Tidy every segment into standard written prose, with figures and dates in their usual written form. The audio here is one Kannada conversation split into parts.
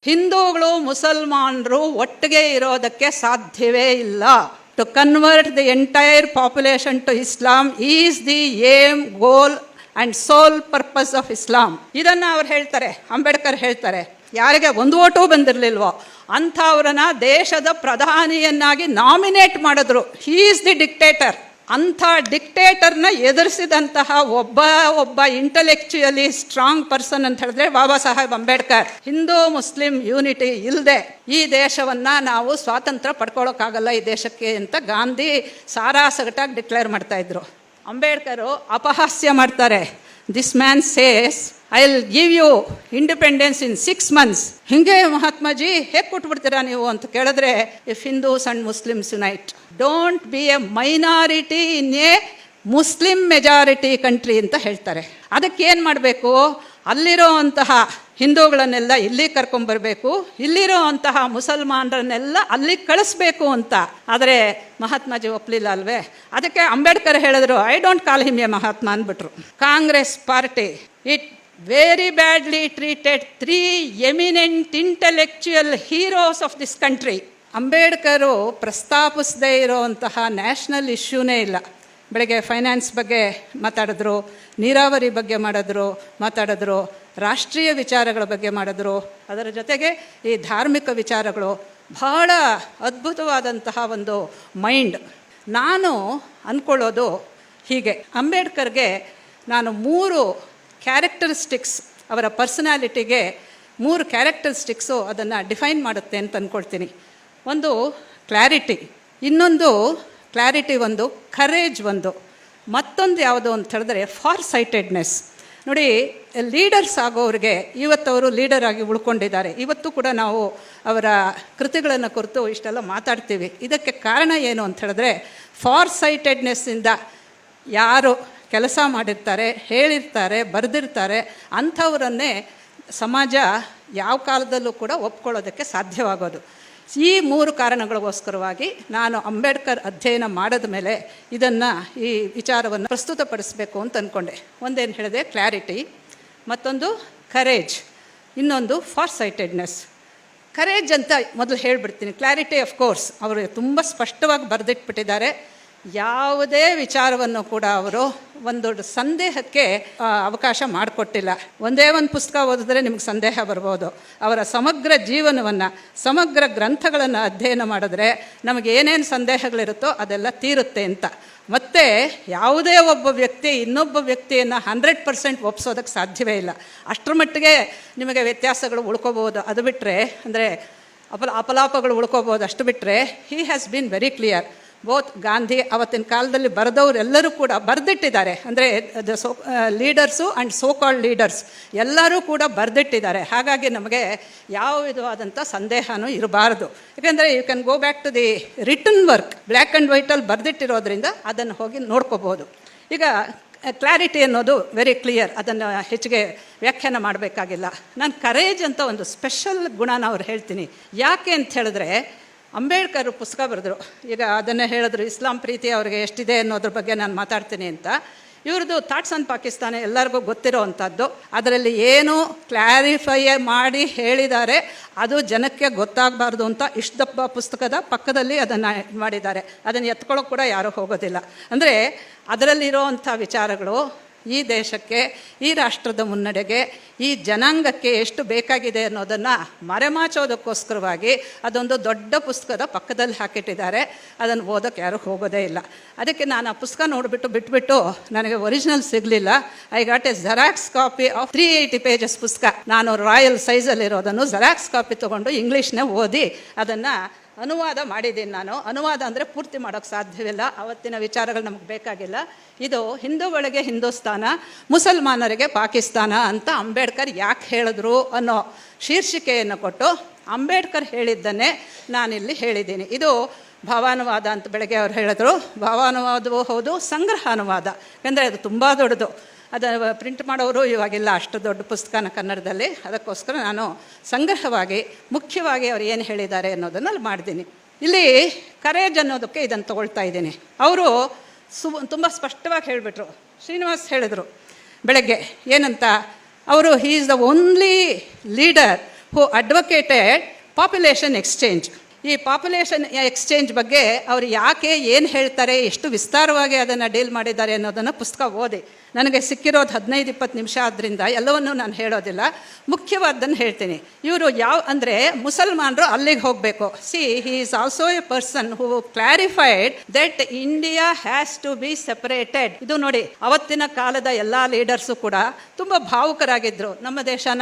ಹಿಂದೂಗಳು ಮುಸಲ್ಮಾನರು ಒಟ್ಟಿಗೆ ಇರೋದಕ್ಕೆ ಸಾಧ್ಯವೇ ಇಲ್ಲ. To convert the entire population to Islam is the aim, goal and sole purpose of Islam. ಇದನ್ನು ಅವ್ರು ಹೇಳ್ತಾರೆ, ಅಂಬೇಡ್ಕರ್ ಹೇಳ್ತಾರೆ. ಯಾರಿಗೆ ಒಂದು ಓಟೂ ಬಂದಿರಲಿಲ್ವೋ ಅಂಥವ್ರನ್ನ ದೇಶದ ಪ್ರಧಾನಿಯನ್ನಾಗಿ ನಾಮಿನೇಟ್ ಮಾಡಿದ್ರು. He is the dictator. ಅಂಥ ಡಿಕ್ಟೇಟರ್ನ ಎದುರಿಸಿದಂತಹ ಒಬ್ಬ ಇಂಟೆಲೆಕ್ಚುಯಲಿ ಸ್ಟ್ರಾಂಗ್ ಪರ್ಸನ್ ಅಂತ ಹೇಳಿದ್ರೆ ಬಾಬಾ ಸಾಹೇಬ್ ಅಂಬೇಡ್ಕರ್. ಹಿಂದೂ ಮುಸ್ಲಿಂ ಯೂನಿಟಿ ಇಲ್ಲದೆ ಈ ದೇಶವನ್ನು ನಾವು ಸ್ವಾತಂತ್ರ್ಯ ಪಡ್ಕೊಳ್ಳೋಕ್ಕಾಗಲ್ಲ ಈ ದೇಶಕ್ಕೆ ಅಂತ ಗಾಂಧಿ ಸಾರಾಸಗಟಾಗಿ ಡಿಕ್ಲೇರ್ ಮಾಡ್ತಾ ಇದ್ರು. ಅಂಬೇಡ್ಕರು ಅಪಹಾಸ್ಯ ಮಾಡ್ತಾರೆ. This man says I will give you independence in 6 months. ಹಿಂಗೆ ಮಹಾತ್ಮಾಜಿ ಹೇಗೆ ಕೊಟ್ಬಿಡ್ತೀರಾ ನೀವು ಅಂತ ಕೇಳಿದ್ರೆ, if Hindus and Muslims unite, don't be a minority in a Muslim majority country ಅಂತ ಹೇಳ್ತಾರೆ. ಅದಕ್ಕೆ ಏನು ಮಾಡಬೇಕು? ಅಲ್ಲಿರೋ ಅಂತಹ ಹಿಂದೂಗಳನ್ನೆಲ್ಲ ಇಲ್ಲಿ ಕರ್ಕೊಂಬರ್ಬೇಕು, ಇಲ್ಲಿರೋ ಅಂತಹ ಮುಸಲ್ಮಾನರನ್ನೆಲ್ಲ ಅಲ್ಲಿ ಕಳಿಸ್ಬೇಕು ಅಂತ. ಆದರೆ ಮಹಾತ್ಮಾಜಿ ಒಪ್ಪಲಿಲ್ಲ ಅಲ್ವೇ? ಅದಕ್ಕೆ ಅಂಬೇಡ್ಕರ್ ಹೇಳಿದ್ರು, I don't call him a Mahatma ಅಂದ್ಬಿಟ್ರು. Congress party it very badly treated 3 eminent intellectual heroes of this country. Ambedkar ಪ್ರಸ್ತಾಪಿಸದೇ ಇರೋವಂತಹ ನ್ಯಾಷನಲ್ ಇಶ್ಯೂನೇ ಇಲ್ಲ. ಬೆಳಗ್ಗೆ ಫೈನಾನ್ಸ್ ಬಗ್ಗೆ ಮಾತಾಡಿದ್ರು, ನೀರಾವರಿ ಬಗ್ಗೆ ಮಾತಾಡಿದ್ರು, ರಾಷ್ಟ್ರೀಯ ವಿಚಾರಗಳ ಬಗ್ಗೆ ಮಾಡಿದ್ರು. ಅದರ ಜೊತೆಗೆ ಈ ಧಾರ್ಮಿಕ ವಿಚಾರಗಳು, ಬಹಳ ಅದ್ಭುತವಾದಂತಹ ಒಂದು ಮೈಂಡ್. ನಾನು ಅಂದ್ಕೊಳ್ಳೋದು ಹೀಗೆ, ಅಂಬೇಡ್ಕರ್ಗೆ ನಾನು 3 ಕ್ಯಾರೆಕ್ಟರಿಸ್ಟಿಕ್ಸ್, ಅವರ ಪರ್ಸನಾಲಿಟಿಗೆ 3 ಕ್ಯಾರೆಕ್ಟರಿಸ್ಟಿಕ್ಸು ಅದನ್ನು ಡಿಫೈನ್ ಮಾಡುತ್ತೆ ಅಂತ ಅಂದ್ಕೊಳ್ತೀನಿ. ಒಂದು ಕ್ಲಾರಿಟಿ, ಇನ್ನೊಂದು ಕ್ಲಾರಿಟಿ, ಒಂದು ಕರೇಜ್, ಮತ್ತೊಂದು ಯಾವುದು ಅಂತ ಹೇಳಿದ್ರೆ ಫಾರ್ ಸೈಟೆಡ್ನೆಸ್. ನೋಡಿ, ಲೀಡರ್ಸ್ ಆಗೋರಿಗೆ ಇವತ್ತವರು ಲೀಡರ್ ಆಗಿ ಉಳ್ಕೊಂಡಿದ್ದಾರೆ. ಇವತ್ತು ಕೂಡ ನಾವು ಅವರ ಕೃತಿಗಳನ್ನು ಕುರಿತು ಇಷ್ಟೆಲ್ಲ ಮಾತಾಡ್ತೀವಿ. ಇದಕ್ಕೆ ಕಾರಣ ಏನು ಅಂತ ಹೇಳಿದ್ರೆ, ಫಾರ್ ಸೈಟೆಡ್ನೆಸ್ಸಿಂದ ಯಾರು ಕೆಲಸ ಮಾಡಿರ್ತಾರೆ, ಹೇಳಿರ್ತಾರೆ, ಬರೆದಿರ್ತಾರೆ, ಅಂಥವರನ್ನೇ ಸಮಾಜ ಯಾವ ಕಾಲದಲ್ಲೂ ಕೂಡ ಒಪ್ಕೊಳ್ಳೋದಕ್ಕೆ ಸಾಧ್ಯವಾಗೋದು. ಈ 3 ಕಾರಣಗಳಿಗೋಸ್ಕರವಾಗಿ ನಾನು ಅಂಬೇಡ್ಕರ್ ಅಧ್ಯಯನ ಮಾಡಿದ ಮೇಲೆ ಈ ವಿಚಾರವನ್ನು ಪ್ರಸ್ತುತಪಡಿಸಬೇಕು ಅಂತ ಅಂದ್ಕೊಂಡೆ. ಒಂದೇನು ಹೇಳಿದೆ, ಕ್ಲಾರಿಟಿ, ಮತ್ತೊಂದು ಕರೇಜ್, ಇನ್ನೊಂದು ಫಾರ್ ಸೈಟೆಡ್ನೆಸ್. ಕರೇಜ್ ಅಂತ ಮೊದಲು ಹೇಳಿಬಿಡ್ತೀನಿ. ಕ್ಲಾರಿಟಿ ಆಫ್ ಕೋರ್ಸ್ ಅವರು ತುಂಬ ಸ್ಪಷ್ಟವಾಗಿ ಬರೆದಿಟ್ಬಿಟ್ಟಿದ್ದಾರೆ. ಯಾವುದೇ ವಿಚಾರವನ್ನು ಕೂಡ ಅವರು ಒಂದು ಸಂದೇಹಕ್ಕೆ ಅವಕಾಶ ಮಾಡಿಕೊಟ್ಟಿಲ್ಲ. ಒಂದೇ ಒಂದು ಪುಸ್ತಕ ಓದಿದ್ರೆ ನಿಮ್ಗೆ ಸಂದೇಹ ಬರ್ಬೋದು. ಅವರ ಸಮಗ್ರ ಜೀವನವನ್ನು, ಸಮಗ್ರ ಗ್ರಂಥಗಳನ್ನು ಅಧ್ಯಯನ ಮಾಡಿದ್ರೆ ನಮಗೆ ಏನೇನು ಸಂದೇಹಗಳಿರುತ್ತೋ ಅದೆಲ್ಲ ತೀರುತ್ತೆ ಅಂತ. ಮತ್ತು ಯಾವುದೇ ಒಬ್ಬ ವ್ಯಕ್ತಿ ಇನ್ನೊಬ್ಬ ವ್ಯಕ್ತಿಯನ್ನು 100% ಒಪ್ಪಿಸೋದಕ್ಕೆ ಸಾಧ್ಯವೇ ಇಲ್ಲ. ಅಷ್ಟರ ಮಟ್ಟಿಗೆ ನಿಮಗೆ ವ್ಯತ್ಯಾಸಗಳು ಉಳ್ಕೋಬೋದು. ಅದು ಬಿಟ್ಟರೆ, ಅಂದರೆ ಅಪಲಾಪಗಳು ಉಳ್ಕೋಬೋದು. ಅಷ್ಟು ಬಿಟ್ಟರೆ he has been very clear. Both Gandhi, ಅವತ್ತಿನ ಕಾಲದಲ್ಲಿ ಬರೆದವರೆಲ್ಲರೂ ಕೂಡ ಬರೆದಿಟ್ಟಿದ್ದಾರೆ. ಅಂದರೆ leaders and so called leaders ಎಲ್ಲರೂ ಕೂಡ ಬರೆದಿಟ್ಟಿದ್ದಾರೆ. ಹಾಗಾಗಿ ನಮಗೆ ಯಾವ ವಿಧವಾದಂಥ ಸಂದೇಹನೂ ಇರಬಾರ್ದು. ಯಾಕೆಂದರೆ you can go back to the written work, black and ವೈಟಲ್ಲಿ ಬರೆದಿಟ್ಟಿರೋದ್ರಿಂದ ಅದನ್ನು ಹೋಗಿ ನೋಡ್ಕೋಬೋದು. ಈಗ ಕ್ಲಾರಿಟಿ ಅನ್ನೋದು ವೆರಿ ಕ್ಲಿಯರ್, ಅದನ್ನು ಹೆಚ್ಚಿಗೆ ವ್ಯಾಖ್ಯಾನ ಮಾಡಬೇಕಾಗಿಲ್ಲ. ನಾನು ಕರೇಜ್ ಅಂತ ಒಂದು ಸ್ಪೆಷಲ್ ಗುಣನ ಅವ್ರು ಹೇಳ್ತೀನಿ. ಯಾಕೆ ಅಂತ ಹೇಳಿದ್ರೆ, ಅಂಬೇಡ್ಕರ್ ಪುಸ್ತಕ ಬರೆದ್ರು. ಈಗ ಅದನ್ನೇ ಹೇಳಿದ್ರು, ಇಸ್ಲಾಂ ಪ್ರೀತಿ ಅವ್ರಿಗೆ ಎಷ್ಟಿದೆ ಅನ್ನೋದ್ರ ಬಗ್ಗೆ ನಾನು ಮಾತಾಡ್ತೀನಿ ಅಂತ. ಇವ್ರದ್ದು ಥಾಟ್ಸ್ ಆನ್ ಪಾಕಿಸ್ತಾನ ಎಲ್ಲರಿಗೂ ಗೊತ್ತಿರೋ ಅಂಥದ್ದು. ಅದರಲ್ಲಿ ಏನು ಕ್ಲಾರಿಫೈ ಮಾಡಿ ಹೇಳಿದ್ದಾರೆ ಅದು ಜನಕ್ಕೆ ಗೊತ್ತಾಗಬಾರ್ದು ಅಂತ ಇಷ್ಟು ದಪ್ಪ ಪುಸ್ತಕದ ಪಕ್ಕದಲ್ಲಿ ಅದನ್ನು ಮಾಡಿದ್ದಾರೆ. ಅದನ್ನು ಎತ್ಕೊಳ್ಳೋಕೆ ಕೂಡ ಯಾರೂ ಹೋಗೋದಿಲ್ಲ. ಅಂದರೆ ಅದರಲ್ಲಿರೋ ಅಂಥ ವಿಚಾರಗಳು ಈ ದೇಶಕ್ಕೆ, ಈ ರಾಷ್ಟ್ರದ ಮುನ್ನಡೆಗೆ, ಈ ಜನಾಂಗಕ್ಕೆ ಎಷ್ಟು ಬೇಕಾಗಿದೆ ಅನ್ನೋದನ್ನು ಮರೆಮಾಚೋದಕ್ಕೋಸ್ಕರವಾಗಿ ಅದೊಂದು ದೊಡ್ಡ ಪುಸ್ತಕದ ಪಕ್ಕದಲ್ಲಿ ಹಾಕಿಟ್ಟಿದ್ದಾರೆ. ಅದನ್ನು ಓದೋಕ್ಕೆ ಯಾರೂ ಹೋಗೋದೇ ಇಲ್ಲ. ಅದಕ್ಕೆ ನಾನು ಆ ಪುಸ್ತಕ ನೋಡಿಬಿಟ್ಟು ಬಿಟ್ಬಿಟ್ಟು, ನನಗೆ ಒರಿಜಿನಲ್ ಸಿಗಲಿಲ್ಲ. I got a xerox copy of 380 pages ಪುಸ್ತಕ. ನಾನು ರಾಯಲ್ ಸೈಜಲ್ಲಿರೋದನ್ನು ಜೆರಾಕ್ಸ್ ಕಾಪಿ ತೊಗೊಂಡು ಇಂಗ್ಲೀಷ್ನೇ ಓದಿ ಅದನ್ನು ಅನುವಾದ ಮಾಡಿದ್ದೀನಿ. ನಾನು ಅನುವಾದ ಅಂದರೆ ಪೂರ್ತಿ ಮಾಡೋಕ್ಕೆ ಸಾಧ್ಯವಿಲ್ಲ, ಅವತ್ತಿನ ವಿಚಾರಗಳು ನಮಗೆ ಬೇಕಾಗಿಲ್ಲ. ಇದು ಹಿಂದೂಗಳಿಗೆ ಹಿಂದೂಸ್ತಾನ, ಮುಸಲ್ಮಾನರಿಗೆ ಪಾಕಿಸ್ತಾನ ಅಂತ ಅಂಬೇಡ್ಕರ್ ಯಾಕೆ ಹೇಳಿದ್ರು ಅನ್ನೋ ಶೀರ್ಷಿಕೆಯನ್ನು ಕೊಟ್ಟು ಅಂಬೇಡ್ಕರ್ ಹೇಳಿದ್ದನ್ನೇ ನಾನಿಲ್ಲಿ ಹೇಳಿದ್ದೀನಿ. ಇದು ಭಾವಾನುವಾದ ಅಂತ ಬೆಳಗ್ಗೆ ಅವ್ರು ಹೇಳಿದ್ರು. ಭಾವಾನುವಾದವೂ ಹೌದು, ಸಂಗ್ರಹ ಅನುವಾದ. ಯಾಕೆಂದರೆ ಅದು ತುಂಬ ದೊಡ್ಡದು. ಅದನ್ನು ಪ್ರಿಂಟ್ ಮಾಡೋರು ಇವಾಗಿಲ್ಲ, ಅಷ್ಟು ದೊಡ್ಡ ಪುಸ್ತಕನ ಕನ್ನಡದಲ್ಲಿ. ಅದಕ್ಕೋಸ್ಕರ ನಾನು ಸಂಗ್ರಹವಾಗಿ ಮುಖ್ಯವಾಗಿ ಅವ್ರು ಏನು ಹೇಳಿದ್ದಾರೆ ಅನ್ನೋದನ್ನು ಅಲ್ಲಿ ಮಾಡಿದ್ದೀನಿ. ಇಲ್ಲಿ ಕರೇಜ್ ಅನ್ನೋದಕ್ಕೆ ಇದನ್ನು ತೊಗೊಳ್ತಾ ಇದ್ದೀನಿ. ಅವರು ತುಂಬ ಸ್ಪಷ್ಟವಾಗಿ ಹೇಳಿಬಿಟ್ರು. ಶ್ರೀನಿವಾಸ್ ಹೇಳಿದರು ಬೆಳಗ್ಗೆ ಏನಂತ, ಅವರು he is the only leader who advocated population exchange. ಈ ಪಾಪ್ಯುಲೇಷನ್ ಎಕ್ಸ್ಚೇಂಜ್ ಬಗ್ಗೆ ಅವರು ಯಾಕೆ ಏನು ಹೇಳ್ತಾರೆ, ಎಷ್ಟು ವಿಸ್ತಾರವಾಗಿ ಅದನ್ನು ಡೀಲ್ ಮಾಡಿದ್ದಾರೆ ಅನ್ನೋದನ್ನು ಪುಸ್ತಕ ಓದಿ. ನನಗೆ ಸಿಕ್ಕಿರೋದು 15-20 ನಿಮಿಷ ಆದ್ದರಿಂದ ಎಲ್ಲವನ್ನೂ ನಾನು ಹೇಳೋದಿಲ್ಲ, ಮುಖ್ಯವಾದ್ದನ್ನು ಹೇಳ್ತೀನಿ. ಇವರು ಅಂದರೆ ಮುಸಲ್ಮಾನರು ಅಲ್ಲಿಗೆ ಹೋಗಬೇಕು. See he is also a person who clarified that India has to be separated. ಇದು ನೋಡಿ, ಅವತ್ತಿನ ಕಾಲದ ಎಲ್ಲ ಲೀಡರ್ಸು ಕೂಡ ತುಂಬ ಭಾವುಕರಾಗಿದ್ದರು. ನಮ್ಮ ದೇಶನ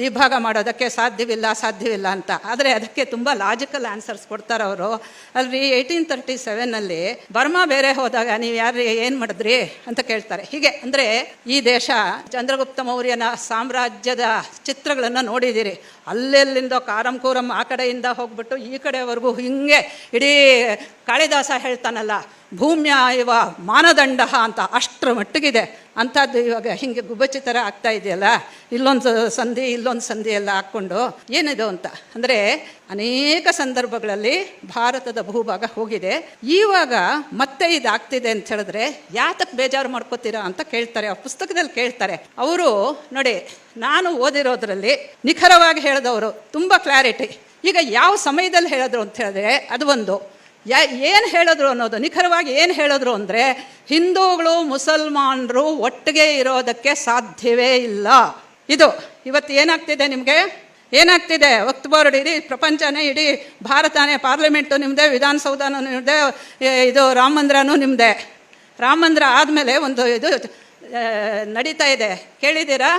ವಿಭಾಗ ಮಾಡೋದಕ್ಕೆ ಸಾಧ್ಯವಿಲ್ಲ ಅಂತ. ಆದರೆ ಅದಕ್ಕೆ ತುಂಬ ಲಾಜಿಕಲ್ ಆನ್ಸರ್ಸ್ ಕೊಡ್ತಾರೆ ಅವರು. ಅಲ್ರಿ 1837 ಬರ್ಮಾ ಬೇರೆ ಹೋದಾಗ ನೀವು ಯಾರು ಏನು ಮಾಡಿದ್ರಿ ಅಂತ ಕೇಳ್ತಾರೆ. ಹೀಗೆ ಅಂದರೆ ಈ ದೇಶ ಚಂದ್ರಗುಪ್ತ ಮೌರ್ಯನ ಸಾಮ್ರಾಜ್ಯದ ಚಿತ್ರಗಳನ್ನು ನೋಡಿದ್ದೀರಿ. ಅಲ್ಲೆಲ್ಲಿಂದ ಕಾರಂಕೂರಂ ಆ ಕಡೆಯಿಂದ ಹೋಗ್ಬಿಟ್ಟು ಈ ಕಡೆವರೆಗೂ ಹಿಂಗೆ ಇಡೀ ಕಾಳಿದಾಸ ಹೇಳ್ತಾನಲ್ಲ, ಭೂಮ್ಯ ಇವ ಮಾನದಂಡ ಅಂತ, ಅಷ್ಟರ ಮಟ್ಟಿಗಿದೆ. ಅಂಥದ್ದು ಇವಾಗ ಹಿಂಗೆ ಗುಬ್ಬಚ್ಚಿ ಥರ ಆಗ್ತಾ ಇದೆಯಲ್ಲ, ಇಲ್ಲೊಂದು ಸಂಧಿ ಎಲ್ಲ ಹಾಕ್ಕೊಂಡು ಏನಿದು ಅಂತ. ಅಂದರೆ ಅನೇಕ ಸಂದರ್ಭಗಳಲ್ಲಿ ಭಾರತದ ಭೂಭಾಗ ಹೋಗಿದೆ. ಇವಾಗ ಮತ್ತೆ ಇದಾಗ್ತಿದೆ ಅಂತ ಹೇಳಿದ್ರೆ ಯಾತಕ್ಕೆ ಬೇಜಾರು ಮಾಡ್ಕೋತೀರಾ ಅಂತ ಕೇಳ್ತಾರೆ. ಆ ಪುಸ್ತಕದಲ್ಲಿ ಕೇಳ್ತಾರೆ. ಅವರು ನೋಡಿ, ನಾನು ಓದಿರೋದ್ರಲ್ಲಿ ನಿಖರವಾಗಿ ಹೇಳಿದವರು, ತುಂಬ ಕ್ಲಾರಿಟಿ. ಈಗ ಯಾವ ಸಮಯದಲ್ಲಿ ಹೇಳಿದ್ರು ಅಂತ ಹೇಳಿದ್ರೆ ಅದು ಒಂದು, ಏನು ಹೇಳಿದ್ರು ಅನ್ನೋದು, ನಿಖರವಾಗಿ ಏನು ಹೇಳಿದ್ರು ಅಂದರೆ ಹಿಂದೂಗಳು ಮುಸಲ್ಮಾನರು ಒಟ್ಟಿಗೆ ಇರೋದಕ್ಕೆ ಸಾಧ್ಯವೇ ಇಲ್ಲ. ಇದು ಇವತ್ತು ಏನಾಗ್ತಿದೆ, ನಿಮಗೆ ಏನಾಗ್ತಿದೆ, ವಕ್ಫ್ ಬೋರ್ಡ್ ಇಡೀ ಪ್ರಪಂಚನೇ, ಇಡೀ ಭಾರತನೇ, ಪಾರ್ಲಿಮೆಂಟು ನಿಮ್ಮದೇ, ವಿಧಾನಸೌಧನೂ ನಿಮ್ಮದೇ, ಇದು ರಾಮ ಮಂದಿರನೂ ನಿಮ್ಮದೇ. ರಾಮ ಮಂದಿರ ಆದಮೇಲೆ ಒಂದು ಇದು ನಡೀತಾ ಇದೆ, ಕೇಳಿದ್ದೀರಾ?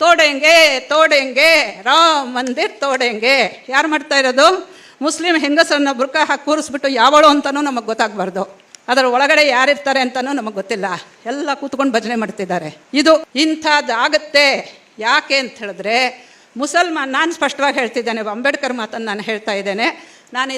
ತೋಡೆಂಗೆ ರಾಮ ಮಂದಿರ್ ತೋಡೆಂಗೆ. ಯಾರು ಮಾಡ್ತಾ ಇರೋದು? ಮುಸ್ಲಿಂ ಹೆಂಗಸರನ್ನ ಬುರ್ಕ ಹಾಕಿ ಕೂರಿಸ್ಬಿಟ್ಟು ಯಾವಳು ಅಂತಲೂ ನಮಗೆ ಗೊತ್ತಾಗಬಾರ್ದು, ಅದರ ಒಳಗಡೆ ಯಾರಿರ್ತಾರೆ ಅಂತಲೂ ನಮಗೆ ಗೊತ್ತಿಲ್ಲ, ಎಲ್ಲ ಕೂತ್ಕೊಂಡು ಭಜನೆ ಮಾಡ್ತಿದ್ದಾರೆ. ಇದು ಇಂಥದ್ದಾಗತ್ತೆ. ಯಾಕೆ ಅಂತ ಹೇಳಿದ್ರೆ ನಾನು ಸ್ಪಷ್ಟವಾಗಿ ಹೇಳ್ತಿದ್ದೇನೆ, ಅಂಬೇಡ್ಕರ್ ಮಾತನ್ನು ನಾನು ಹೇಳ್ತಾ ಇದ್ದೇನೆ. ನಾನು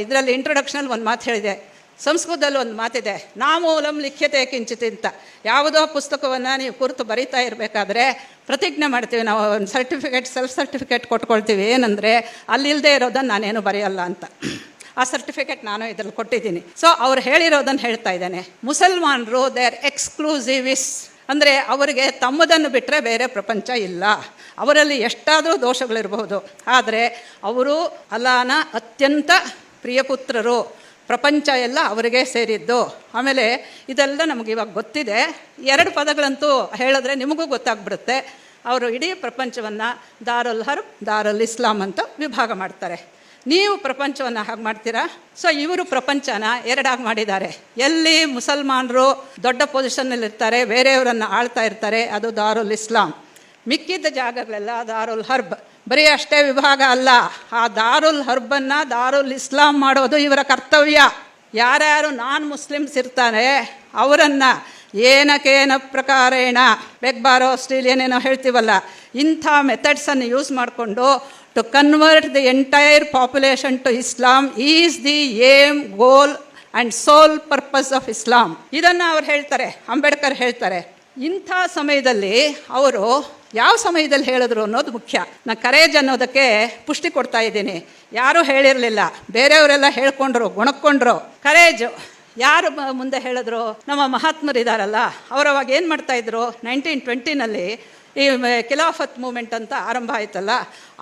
ಇದರಲ್ಲಿ ಇಂಟ್ರೊಡಕ್ಷನಲ್ಲಿ ಒಂದು ಮಾತು ಹೇಳಿದೆ. ಸಂಸ್ಕೃತದಲ್ಲಿ ಒಂದು ಮಾತಿದೆ, ನಾಮೂಲಂ ಲಿಖ್ಯತೆ ಕಿಂಚಿತ್ ಅಂತ. ಯಾವುದೋ ಪುಸ್ತಕವನ್ನು ನೀವು ಕುರಿತು ಬರೀತಾ ಇರಬೇಕಾದ್ರೆ ಪ್ರತಿಜ್ಞೆ ಮಾಡ್ತೀವಿ ನಾವು, ಒಂದು ಸೆಲ್ಫ್ ಸರ್ಟಿಫಿಕೇಟ್ ಕೊಟ್ಕೊಳ್ತೀವಿ. ಏನಂದರೆ ಅಲ್ಲಿಲ್ಲದೆ ಇರೋದನ್ನು ನಾನೇನು ಬರೆಯಲ್ಲ ಅಂತ. ಆ ಸರ್ಟಿಫಿಕೇಟ್ ನಾನು ಇದರಲ್ಲಿ ಕೊಟ್ಟಿದ್ದೀನಿ. ಸೊ ಅವ್ರು ಹೇಳಿರೋದನ್ನು ಹೇಳ್ತಾ ಇದ್ದೇನೆ. ಮುಸಲ್ಮಾನರು ದೇ ಆರ್ ಎಕ್ಸ್ಕ್ಲೂಸಿವಿಸ್, ಅಂದರೆ ಅವರಿಗೆ ತಮ್ಮದನ್ನು ಬಿಟ್ಟರೆ ಬೇರೆ ಪ್ರಪಂಚ ಇಲ್ಲ. ಅವರಲ್ಲಿ ಎಷ್ಟಾದರೂ ದೋಷಗಳಿರಬಹುದು, ಆದರೆ ಅವರು ಅಲ್ಲಾನ ಅತ್ಯಂತ ಪ್ರಿಯಪುತ್ರರು. ಪ್ರಪಂಚ ಎಲ್ಲ ಅವರಿಗೆ ಸೇರಿದ್ದು. ಆಮೇಲೆ ಇದೆಲ್ಲ ನಮಗೆ ಇವಾಗ ಗೊತ್ತಿದೆ. 2 ಪದಗಳಂತೂ ಹೇಳಿದ್ರೆ ನಿಮಗೂ ಗೊತ್ತಾಗ್ಬಿಡುತ್ತೆ. ಅವರು ಇಡೀ ಪ್ರಪಂಚವನ್ನು ದಾರುಲ್ ಹರ್ಬ್, ದಾರುಲ್ ಇಸ್ಲಾಂ ಅಂತ ವಿಭಾಗ ಮಾಡ್ತಾರೆ. ನೀವು ಪ್ರಪಂಚವನ್ನು ಹಾಗೆ ಮಾಡ್ತೀರಾ? ಸೊ ಇವರು ಪ್ರಪಂಚನ 2 ಮಾಡಿದ್ದಾರೆ. ಎಲ್ಲಿ ಮುಸಲ್ಮಾನರು ದೊಡ್ಡ ಪೊಸಿಷನ್ನಲ್ಲಿರ್ತಾರೆ, ಬೇರೆಯವರನ್ನು ಆಳ್ತಾ ಇರ್ತಾರೆ, ಅದು ದಾರುಲ್ ಇಸ್ಲಾಂ. ಮಿಕ್ಕಿದ್ದ ಜಾಗಗಳೆಲ್ಲ ದಾರುಲ್ ಹರ್ಬ್. ಬರೀ ಅಷ್ಟೇ ವಿಭಾಗ ಅಲ್ಲ, ಆ ದಾರುಲ್ ಹರ್ಬನ್ನು ದಾರುಲ್ ಇಸ್ಲಾಂ ಮಾಡೋದು ಇವರ ಕರ್ತವ್ಯ. ಯಾರ್ಯಾರು ನಾನ್ ಮುಸ್ಲಿಮ್ಸ್ ಇರ್ತಾರೆ ಅವರನ್ನು ಏನಕೇನ ಪ್ರಕಾರೇಣ ಬೆಗ್ಬಾರೋ ಆಸ್ಟ್ರೇಲಿಯನ್ ಏನೋ ಹೇಳ್ತೀವಲ್ಲ, ಇಂಥ ಮೆಥಡ್ಸನ್ನು ಯೂಸ್ ಮಾಡಿಕೊಂಡು to convert the entire population to Islam is the aim, goal and sole purpose of Islam. ಇದನ್ನು ಅವ್ರು ಹೇಳ್ತಾರೆ, ಅಂಬೇಡ್ಕರ್ ಹೇಳ್ತಾರೆ. ಇಂಥ ಸಮಯದಲ್ಲಿ ಅವರು ಯಾವ ಸಮಯದಲ್ಲಿ ಹೇಳಿದ್ರು ಅನ್ನೋದು ಮುಖ್ಯ. ನಾನು ಕರೇಜ್ ಅನ್ನೋದಕ್ಕೆ ಪುಷ್ಟಿ ಕೊಡ್ತಾ ಇದ್ದೀನಿ. ಯಾರೂ ಹೇಳಿರಲಿಲ್ಲ, ಬೇರೆಯವರೆಲ್ಲ ಹೇಳ್ಕೊಂಡ್ರು, ಗುಣಕ್ಕೊಂಡ್ರು. ಕರೇಜು ಯಾರು ಮುಂದೆ ಹೇಳಿದ್ರು? ನಮ್ಮ ಮಹಾತ್ಮರಿದ್ದಾರಲ್ಲ, ಅವರವಾಗ ಏನು ಮಾಡ್ತಾಯಿದ್ರು, 1920 ಈ ಖಿಲಾಫತ್ ಮೂಮೆಂಟ್ ಅಂತ ಆರಂಭ ಆಯ್ತಲ್ಲ,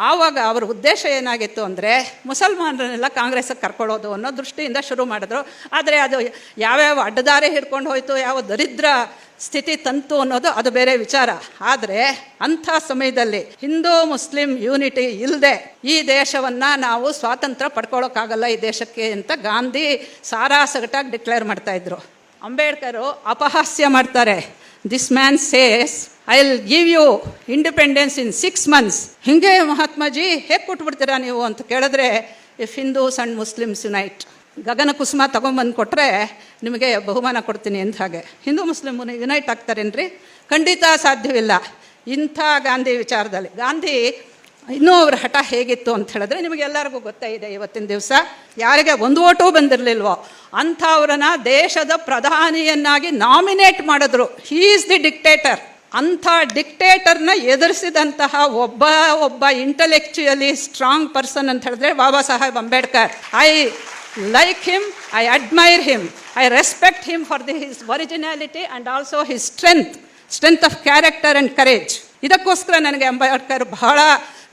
ಆವಾಗ ಅವರ ಉದ್ದೇಶ ಏನಾಗಿತ್ತು ಅಂದರೆ ಮುಸಲ್ಮಾನರನ್ನೆಲ್ಲ ಕಾಂಗ್ರೆಸ್ಸಿಗೆ ಕರ್ಕೊಳ್ಳೋದು ಅನ್ನೋ ದೃಷ್ಟಿಯಿಂದ ಶುರು ಮಾಡಿದ್ರು. ಆದರೆ ಅದು ಯಾವ್ಯಾವ ಅಡ್ಡದಾರಿ ಹಿಡ್ಕೊಂಡು ಹೋಯಿತು, ಯಾವ ದರಿದ್ರ ಸ್ಥಿತಿ ತಂತು ಅನ್ನೋದು ಅದು ಬೇರೆ ವಿಚಾರ. ಆದರೆ ಅಂಥ ಸಮಯದಲ್ಲಿ ಹಿಂದೂ ಮುಸ್ಲಿಂ ಯೂನಿಟಿ ಇಲ್ಲದೆ ಈ ದೇಶವನ್ನು ನಾವು ಸ್ವಾತಂತ್ರ್ಯ ಪಡ್ಕೊಳ್ಳೋಕ್ಕಾಗಲ್ಲ ಈ ದೇಶಕ್ಕೆ ಅಂತ ಗಾಂಧಿ ಸಾರಾಸಗಟಾಗಿ ಡಿಕ್ಲೇರ್ ಮಾಡ್ತಾಯಿದ್ರು. ಅಂಬೇಡ್ಕರು ಅಪಹಾಸ್ಯ ಮಾಡ್ತಾರೆ. This man says I will give you independence in 6 months. ಹಿಂಗೆ ಮಹಾತ್ಮಾಜಿ ಹೇಗೆ ಕೊಟ್ಬಿಡ್ತೀರಾ ನೀವು ಅಂತ ಕೇಳಿದ್ರೆ, if Hindus and Muslims unite, ಗಗನ ಕುಸುಮ ತೊಗೊಂಬಂದು ಕೊಟ್ಟರೆ ನಿಮಗೆ ಬಹುಮಾನ ಕೊಡ್ತೀನಿ ಅಂತ. ಹಾಗೆ ಹಿಂದೂ ಮುಸ್ಲಿಮ್ ಯುನೈಟ್ ಆಗ್ತಾರೇನ್ರಿ? ಖಂಡಿತ ಸಾಧ್ಯವಿಲ್ಲ. ಇಂಥ ಗಾಂಧಿ ವಿಚಾರದಲ್ಲಿ ಗಾಂಧಿ ಇನ್ನೂ ಅವ್ರ ಹಠ ಹೇಗಿತ್ತು ಅಂತ ಹೇಳಿದ್ರೆ ನಿಮಗೆಲ್ಲರಿಗೂ ಗೊತ್ತೇ ಇದೆ. ಇವತ್ತಿನ ದಿವಸ ಯಾರಿಗೆ ಒಂದು ಓಟೂ ಬಂದಿರಲಿಲ್ವೋ ಅಂಥವ್ರನ್ನ ದೇಶದ ಪ್ರಧಾನಿಯನ್ನಾಗಿ ನಾಮಿನೇಟ್ ಮಾಡಿದ್ರು. He is the dictator. ಅಂಥ ಡಿಕ್ಟೇಟರ್ನ ಎದುರಿಸಿದಂತಹ ಒಬ್ಬ ಇಂಟೆಲೆಕ್ಚುಯಲಿ ಸ್ಟ್ರಾಂಗ್ ಪರ್ಸನ್ ಅಂತ ಹೇಳಿದ್ರೆ Baba Saheb Ambedkar. I like him, I admire him, I respect him for his originality and also his strength of character and courage. ಇದಕ್ಕೋಸ್ಕರ ನನಗೆ ಅಂಬೇಡ್ಕರ್ ಬಹಳ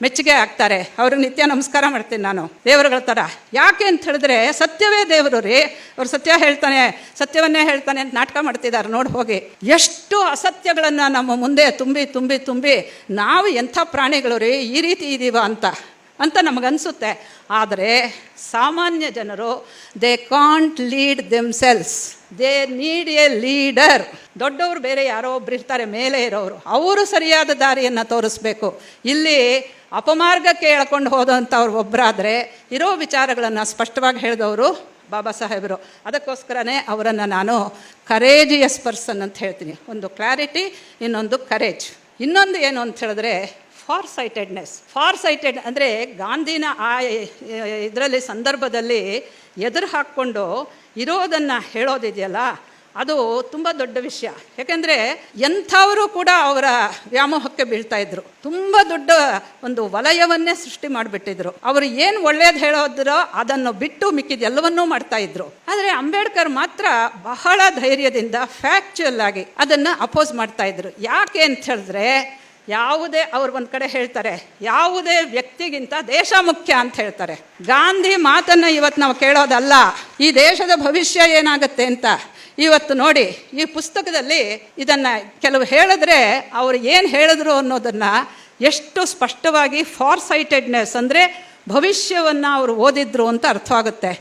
ಮೆಚ್ಚುಗೆ ಆಗ್ತಾರೆ. ಅವ್ರಿಗೆ ನಿತ್ಯ ನಮಸ್ಕಾರ ಮಾಡ್ತೀನಿ ನಾನು ದೇವರುಗಳ ಥರ. ಯಾಕೆ ಅಂತ ಹೇಳಿದ್ರೆ ಸತ್ಯವೇ ದೇವರು ರೀ. ಅವ್ರು ಸತ್ಯ ಹೇಳ್ತಾನೆ, ಸತ್ಯವನ್ನೇ ಹೇಳ್ತಾನೆ ಅಂತ ನಾಟಕ ಮಾಡ್ತಿದ್ದಾರೆ. ನೋಡಿ ಹೋಗಿ ಎಷ್ಟು ಅಸತ್ಯಗಳನ್ನು ನಮ್ಮ ಮುಂದೆ ತುಂಬಿ ತುಂಬಿ ತುಂಬಿ ನಾವು ಎಂಥ ಪ್ರಾಣಿಗಳು ರೀ, ಈ ರೀತಿ ಇದ್ದೀವ ಅಂತ ನಮಗನ್ಸುತ್ತೆ. ಆದರೆ ಸಾಮಾನ್ಯ ಜನರು they can't lead themselves, they need A leader. ದೊಡ್ಡವರು ಬೇರೆ ಯಾರೋ ಒಬ್ರು ಇರ್ತಾರೆ ಮೇಲೆ ಇರೋರು, ಅವರು ಸರಿಯಾದ ದಾರಿಯನ್ನು ತೋರಿಸ್ಬೇಕು. ಇಲ್ಲಿ ಅಪಮಾರ್ಗಕ್ಕೆ ಎಳ್ಕೊಂಡು ಹೋದಂಥವ್ರು ಒಬ್ಬರಾದರೆ ಇರೋ ವಿಚಾರಗಳನ್ನು ಸ್ಪಷ್ಟವಾಗಿ ಹೇಳಿದವರು ಬಾಬಾ ಸಾಹೇಬರು. ಅದಕ್ಕೋಸ್ಕರನೇ ಅವರನ್ನು ನಾನು ಕರೇಜಿಯಸ್ ಪರ್ಸನ್ ಅಂತ ಹೇಳ್ತೀನಿ. ಒಂದು ಕ್ಲಾರಿಟಿ, ಇನ್ನೊಂದು ಕರೇಜ್. ಇನ್ನೊಂದು ಏನು ಅಂತ ಹೇಳಿದ್ರೆ ಫಾರ್ ಸೈಟೆಡ್ ಅಂದರೆ ಗಾಂಧಿನ ಆ ಇದರಲ್ಲಿ ಸಂದರ್ಭದಲ್ಲಿ ಎದುರು ಹಾಕ್ಕೊಂಡು ಇರೋದನ್ನು ಹೇಳೋದಿದೆಯಲ್ಲ, ಅದು ತುಂಬ ದೊಡ್ಡ ವಿಷಯ. ಯಾಕೆಂದರೆ ಎಂಥವರು ಕೂಡ ಅವರ ವ್ಯಾಮೋಹಕ್ಕೆ ಬೀಳ್ತಾ ಇದ್ರು. ತುಂಬ ದೊಡ್ಡ ಒಂದು ವಲಯವನ್ನೇ ಸೃಷ್ಟಿ ಮಾಡಿಬಿಟ್ಟಿದ್ರು. ಅವರು ಏನು ಒಳ್ಳೇದು ಹೇಳೋದ್ರೋ ಅದನ್ನು ಬಿಟ್ಟು ಮಿಕ್ಕಿದ ಎಲ್ಲವನ್ನೂ ಮಾಡ್ತಾ ಇದ್ರು. ಆದರೆ ಅಂಬೇಡ್ಕರ್ ಮಾತ್ರ ಬಹಳ ಧೈರ್ಯದಿಂದ ಫ್ಯಾಕ್ಚುಯಲ್ ಆಗಿ ಅದನ್ನು ಅಪೋಸ್ ಮಾಡ್ತಾ ಇದ್ರು. ಯಾಕೆ ಅಂತ ಹೇಳಿದ್ರೆ, ಯಾವುದೇ ಅವ್ರು ಒಂದು ಕಡೆ ಹೇಳ್ತಾರೆ, ಯಾವುದೇ ವ್ಯಕ್ತಿಗಿಂತ ದೇಶ ಮುಖ್ಯ ಅಂತ ಹೇಳ್ತಾರೆ. ಗಾಂಧಿ ಮಾತನ್ನು ಇವತ್ತು ನಾವು ಕೇಳೋದಲ್ಲ, ಈ ದೇಶದ ಭವಿಷ್ಯ ಏನಾಗುತ್ತೆ ಅಂತ. ಇವತ್ತು ನೋಡಿ, ಈ ಪುಸ್ತಕದಲ್ಲಿ ಇದನ್ನು ಕೆಲವು ಹೇಳಿದ್ರೆ ಅವರು ಏನು ಹೇಳಿದ್ರು ಅನ್ನೋದನ್ನು ಎಷ್ಟು ಸ್ಪಷ್ಟವಾಗಿ ಫಾರ್ ಸೈಟೆಡ್ನೆಸ್ ಅಂದರೆ ಭವಿಷ್ಯವನ್ನು ಅವರು ಓದಿದ್ರು ಅಂತ ಅರ್ಥವಾಗುತ್ತೆ.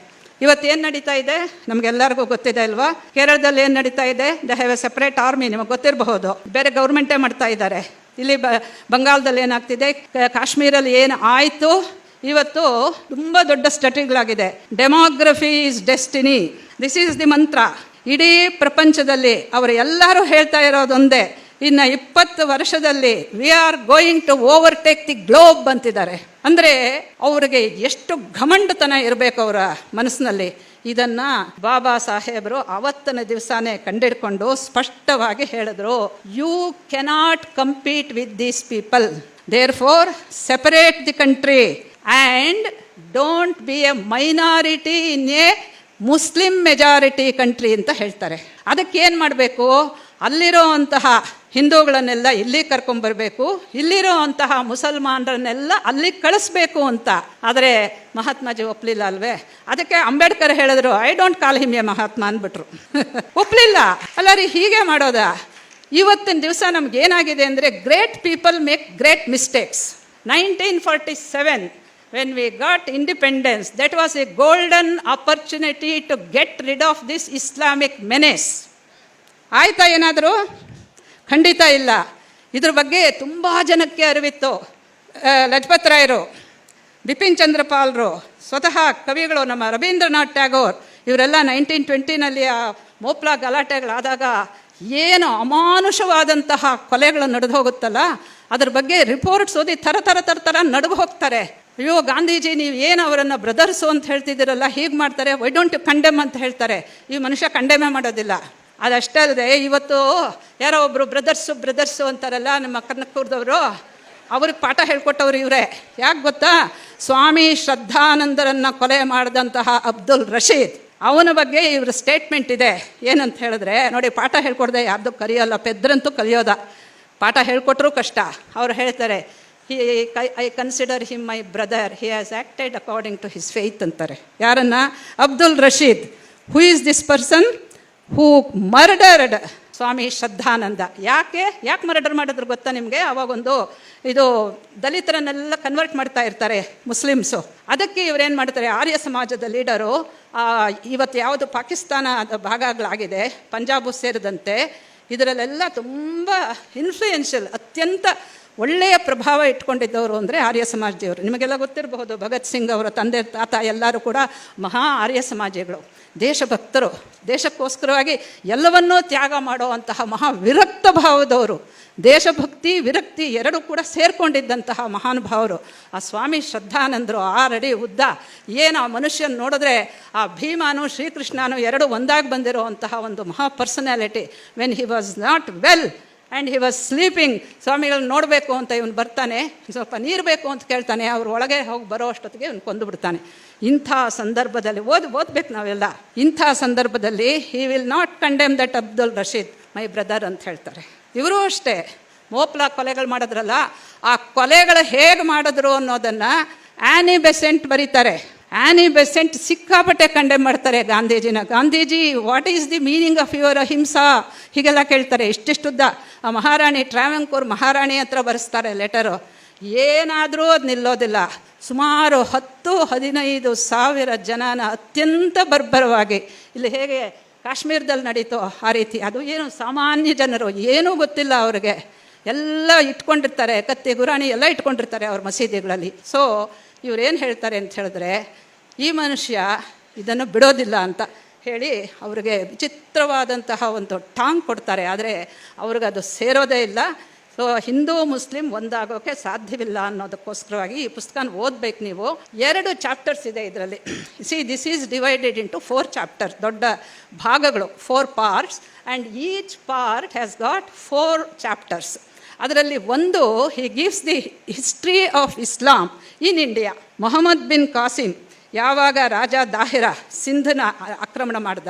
ಇವತ್ತೇನು ನಡೀತಾ ಇದೆ ನಮಗೆಲ್ಲರಿಗೂ ಗೊತ್ತಿದೆ ಅಲ್ವಾ? ಕೇರಳದಲ್ಲಿ ಏನು ನಡೀತಾ ಇದೆ? They have A separate army, ನಿಮಗೆ ಗೊತ್ತಿರಬಹುದು. ಬೇರೆ ಗೌರ್ಮೆಂಟೇ ಮಾಡ್ತಾ ಇದ್ದಾರೆ. ಇಲ್ಲಿ ಬಂಗಾಳದಲ್ಲಿ ಏನಾಗ್ತಿದೆ, ಕಾಶ್ಮೀರಲ್ಲಿ ಏನು ಆಯಿತು, ಇವತ್ತು ತುಂಬ ದೊಡ್ಡ ಸ್ಟಡಿಗಳಾಗಿದೆ. Demography is destiny, this is the mantra. ಇಡೀ ಪ್ರಪಂಚದಲ್ಲಿ ಅವರು ಎಲ್ಲರೂ ಹೇಳ್ತಾ ಇರೋದೊಂದೇ, ಇನ್ನು 20 ವರ್ಷದಲ್ಲಿ we are going to overtake the globe ಅಂತಿದ್ದಾರೆ. ಅಂದರೆ ಅವ್ರಿಗೆ ಎಷ್ಟು ಘಮಂಡತನ ಇರಬೇಕು ಅವರ ಮನಸ್ಸಿನಲ್ಲಿ. ಇದನ್ನು ಬಾಬಾ ಸಾಹೇಬರು ಅವತ್ತಿನ ದಿವಸನೇ ಕಂಡಿಡ್ಕೊಂಡು ಸ್ಪಷ್ಟವಾಗಿ ಹೇಳಿದ್ರು, you cannot compete with these people, therefore separate the country and don't be a minority in a Muslim majority country ಅಂತ ಹೇಳ್ತಾರೆ. ಅದಕ್ಕೇನು ಮಾಡಬೇಕು? ಅಲ್ಲಿರೋ ಅಂತಹ ಹಿಂದೂಗಳನ್ನೆಲ್ಲ ಇಲ್ಲಿ ಕರ್ಕೊಂಬರ್ಬೇಕು, ಇಲ್ಲಿರೋ ಅಂತಹ ಮುಸಲ್ಮಾನರನ್ನೆಲ್ಲ ಅಲ್ಲಿ ಕಳಿಸ್ಬೇಕು ಅಂತ. ಆದರೆ ಮಹಾತ್ಮಾಜಿ ಒಪ್ಪಲಿಲ್ಲ ಅಲ್ವೇ? ಅದಕ್ಕೆ ಅಂಬೇಡ್ಕರ್ ಹೇಳಿದ್ರು, I don't call him a Mahatma ಅಂದ್ಬಿಟ್ರು. ಒಪ್ಪಲಿಲ್ಲ. ಅಲ್ಲ ರೀ, ಹೀಗೆ ಮಾಡೋದ? ಇವತ್ತಿನ ದಿವಸ ನಮಗೇನಾಗಿದೆ ಅಂದರೆ, great people make great mistakes. 1947 when we got independence, that was a golden opportunity to get rid of this Islamic menace. ಆಯ್ತಾ ಏನಾದರೂ? ಖಂಡಿತ ಇಲ್ಲ. ಇದ್ರ ಬಗ್ಗೆ ತುಂಬ ಜನಕ್ಕೆ ಅರಿವಿತ್ತು. ಲಜಪತ್ ರಾಯರು, ಬಿಪಿನ್ ಚಂದ್ರಪಾಲ್ರು, ಸ್ವತಃ ಕವಿಗಳು ನಮ್ಮ ರವೀಂದ್ರನಾಥ್ ಟ್ಯಾಗೋರ್, ಇವರೆಲ್ಲ 1920 ಆ ಮೋಪ್ಲಾ ಗಲಾಟೆಗಳಾದಾಗ ಏನು ಅಮಾನುಷವಾದಂತಹ ಕೊಲೆಗಳು ನಡೆದು ಹೋಗುತ್ತಲ್ಲ, ಅದ್ರ ಬಗ್ಗೆ ರಿಪೋರ್ಟ್ಸ್ ಓದಿ ಥರ ನಡುಗು ಹೋಗ್ತಾರೆ. ಅಯ್ಯೋ ಗಾಂಧೀಜಿ, ನೀವು ಏನು ಅವರನ್ನು ಬ್ರದರ್ಸು ಅಂತ ಹೇಳ್ತಿದ್ದೀರಲ್ಲ, ಹೀಗೆ ಮಾಡ್ತಾರೆ, ವೈ ಡೋಂಟ್ ಯು ಕಂಡೆಮ್ ಅಂತ ಹೇಳ್ತಾರೆ. ಈ ಮನುಷ್ಯ ಕಂಡೆಮೇ ಮಾಡೋದಿಲ್ಲ. ಅದಷ್ಟೇ ಅಲ್ಲದೆ, ಇವತ್ತು ಯಾರೋ ಒಬ್ಬರು ಬ್ರದರ್ಸು ಅಂತಾರಲ್ಲ, ನಮ್ಮ ಕರ್ನಾಟಕದವರು, ಅವ್ರಿಗೆ ಪಾಠ ಹೇಳ್ಕೊಟ್ಟವ್ರು ಇವರೇ. ಯಾಕೆ ಗೊತ್ತಾ? ಸ್ವಾಮಿ ಶ್ರದ್ಧಾನಂದರನ್ನು ಕೊಲೆ ಮಾಡಿದಂತಹ ಅಬ್ದುಲ್ ರಶೀದ್, ಅವನ ಬಗ್ಗೆ ಇವ್ರ ಸ್ಟೇಟ್ಮೆಂಟ್ ಇದೆ. ಏನಂತ ಹೇಳಿದ್ರೆ, ನೋಡಿ, ಪಾಠ ಹೇಳ್ಕೊಡ್ದೆ ಯಾರ್ದು ಕಲಿಯೋಲ್ಲ, ಪೆದ್ರಂತೂ ಕಲಿಯೋದ. ಪಾಠ ಹೇಳ್ಕೊಟ್ರೂ ಕಷ್ಟ. ಅವ್ರು ಹೇಳ್ತಾರೆ, I consider him my brother, he has acted according to his faith ಅಂತಾರೆ. ಯಾರನ್ನ? Abdul Rashid. Who is this person who murdered Swami Shraddhanand. ಯಾಕೆ ಮರ್ಡರ್ ಮಾಡಿದ್ರು ಗೊತ್ತಾ ನಿಮಗೆ? ಅವಾಗೊಂದು ಇದು ದಲಿತರನ್ನೆಲ್ಲ ಕನ್ವರ್ಟ್ ಮಾಡ್ತಾ ಇರ್ತಾರೆ ಮುಸ್ಲಿಮ್ಸು. ಅದಕ್ಕೆ ಇವರೇನು ಮಾಡ್ತಾರೆ, ಆರ್ಯ ಸಮಾಜದ ಲೀಡರು, ಇವತ್ತು ಯಾವುದು ಪಾಕಿಸ್ತಾನ ಭಾಗಗಳಾಗಿದೆ, ಪಂಜಾಬು ಸೇರಿದಂತೆ, ಇದರಲ್ಲೆಲ್ಲ ತುಂಬ ಇನ್ಫ್ಲೂಯೆನ್ಷಿಯಲ್, ಅತ್ಯಂತ ಒಳ್ಳೆಯ ಪ್ರಭಾವ ಇಟ್ಕೊಂಡಿದ್ದವರು ಅಂದರೆ ಆರ್ಯ ಸಮಾಜದವರು. ನಿಮಗೆಲ್ಲ ಗೊತ್ತಿರಬಹುದು, ಭಗತ್ ಸಿಂಗ್ ಅವರ ತಂದೆ ತಾತ ಎಲ್ಲರೂ ಕೂಡ ಮಹಾ ಆರ್ಯ ಸಮಾಜಿಗಳು, ದೇಶಭಕ್ತರು, ದೇಶಕ್ಕೋಸ್ಕರವಾಗಿ ಎಲ್ಲವನ್ನೂ ತ್ಯಾಗ ಮಾಡುವಂತಹ ಮಹಾ ವಿರಕ್ತ ಭಾವದವರು. ದೇಶಭಕ್ತಿ ವಿರಕ್ತಿ ಎರಡೂ ಕೂಡ ಸೇರಿಕೊಂಡಿದ್ದಂತಹ ಮಹಾನುಭಾವರು. ಆ ಸ್ವಾಮಿ ಶ್ರದ್ಧಾನಂದರು 6 ಅಡಿ ಉದ್ದ, ಏನು ಆ ಮನುಷ್ಯನ ನೋಡಿದ್ರೆ ಆ ಭೀಮಾನು ಶ್ರೀಕೃಷ್ಣನು ಎರಡು ಒಂದಾಗಿ ಬಂದಿರುವಂತಹ ಒಂದು ಮಹಾ personality. When he was not well and he was sleeping, ಸ್ವಾಮಿಗಳನ್ನ ನೋಡಬೇಕು ಅಂತ ಇವನು ಬರ್ತಾನೆ, ಸ್ವಲ್ಪ ನೀರು ಬೇಕು ಅಂತ ಕೇಳ್ತಾನೆ, ಅವ್ರ ಒಳಗೆ ಹೋಗಿ ಬರೋ ಅಷ್ಟೊತ್ತಿಗೆ ಇವನು ಕೊಂದು ಬಿಡ್ತಾನೆ. ಇಂಥ ಸಂದರ್ಭದಲ್ಲಿ ಓದಬೇಕು ನಾವೆಲ್ಲ. ಇಂಥ ಸಂದರ್ಭದಲ್ಲಿ he will not condemn that Abdul Rashid my brother ಅಂತ ಹೇಳ್ತಾರೆ. ಇವರು ಅಷ್ಟೇ ಮೋಪ್ಲಾ ಕೊಲೆಗಳು ಮಾಡಿದ್ರಲ್ಲ, ಆ ಕೊಲೆಗಳು ಹೇಗೆ ಮಾಡಿದ್ರು ಅನ್ನೋದನ್ನು ಆ್ಯನಿ ಬೆಸೆಂಟ್ ಬರೀತಾರೆ. ಆ್ಯನಿ ಬೆಸೆಂಟ್ ಸಿಕ್ಕಾಪಟ್ಟೆ ಕಂಡೆಮ್ ಮಾಡ್ತಾರೆ ಗಾಂಧೀಜಿನ. Gandhiji, what is the meaning of your ahimsa ಹೀಗೆಲ್ಲ ಕೇಳ್ತಾರೆ. ಇಷ್ಟಿಷ್ಟುದ್ದ ಆ ಮಹಾರಾಣಿ ಟ್ರಾವೆಂಕೋರ್ ಮಹಾರಾಣಿ ಹತ್ರ ಬರೆಸ್ತಾರೆ ಲೆಟರು. ಏನಾದರೂ ಅದು ನಿಲ್ಲೋದಿಲ್ಲ. ಸುಮಾರು 10-15 ಸಾವಿರ ಜನನ ಅತ್ಯಂತ ಬರ್ಬರವಾಗಿ, ಇಲ್ಲಿ ಹೇಗೆ ಕಾಶ್ಮೀರದಲ್ಲಿ ನಡೀತೋ ಆ ರೀತಿ, ಅದು ಏನು ಸಾಮಾನ್ಯ ಜನರು, ಏನೂ ಗೊತ್ತಿಲ್ಲ ಅವ್ರಿಗೆ, ಎಲ್ಲ ಇಟ್ಕೊಂಡಿರ್ತಾರೆ, ಕತ್ತಿ ಗುರಾಣಿ ಎಲ್ಲ ಇಟ್ಕೊಂಡಿರ್ತಾರೆ ಅವ್ರ ಮಸೀದಿಗಳಲ್ಲಿ. ಸೊ ಇವರೇನು ಹೇಳ್ತಾರೆ ಅಂತ ಹೇಳಿದ್ರೆ, ಈ ಮನುಷ್ಯ ಇದನ್ನು ಬಿಡೋದಿಲ್ಲ ಅಂತ ಹೇಳಿ ಅವ್ರಿಗೆ ವಿಚಿತ್ರವಾದಂತಹ ಒಂದು ಟಾಂಗ್ ಕೊಡ್ತಾರೆ. ಆದರೆ ಅವ್ರಿಗದು ಸೇರೋದೇ ಇಲ್ಲ. ಸೊ ಹಿಂದೂ ಮುಸ್ಲಿಂ ಒಂದಾಗೋಕ್ಕೆ ಸಾಧ್ಯವಿಲ್ಲ ಅನ್ನೋದಕ್ಕೋಸ್ಕರವಾಗಿ ಈ ಪುಸ್ತಕನ ಓದಬೇಕು ನೀವು. 2 ಚಾಪ್ಟರ್ಸ್ ಇದೆ ಇದರಲ್ಲಿ. This is divided into 4 chapters, ದೊಡ್ಡ ಭಾಗಗಳು, 4 parts, and each part has got 4 chapters. ಅದರಲ್ಲಿ ಒಂದು, he gives the history of Islam in India. Muhammad bin Qasim ಯಾವಾಗ ರಾಜ ದಾಹಿರ ಸಿಂಧನ ಆಕ್ರಮಣ ಮಾಡ್ದ,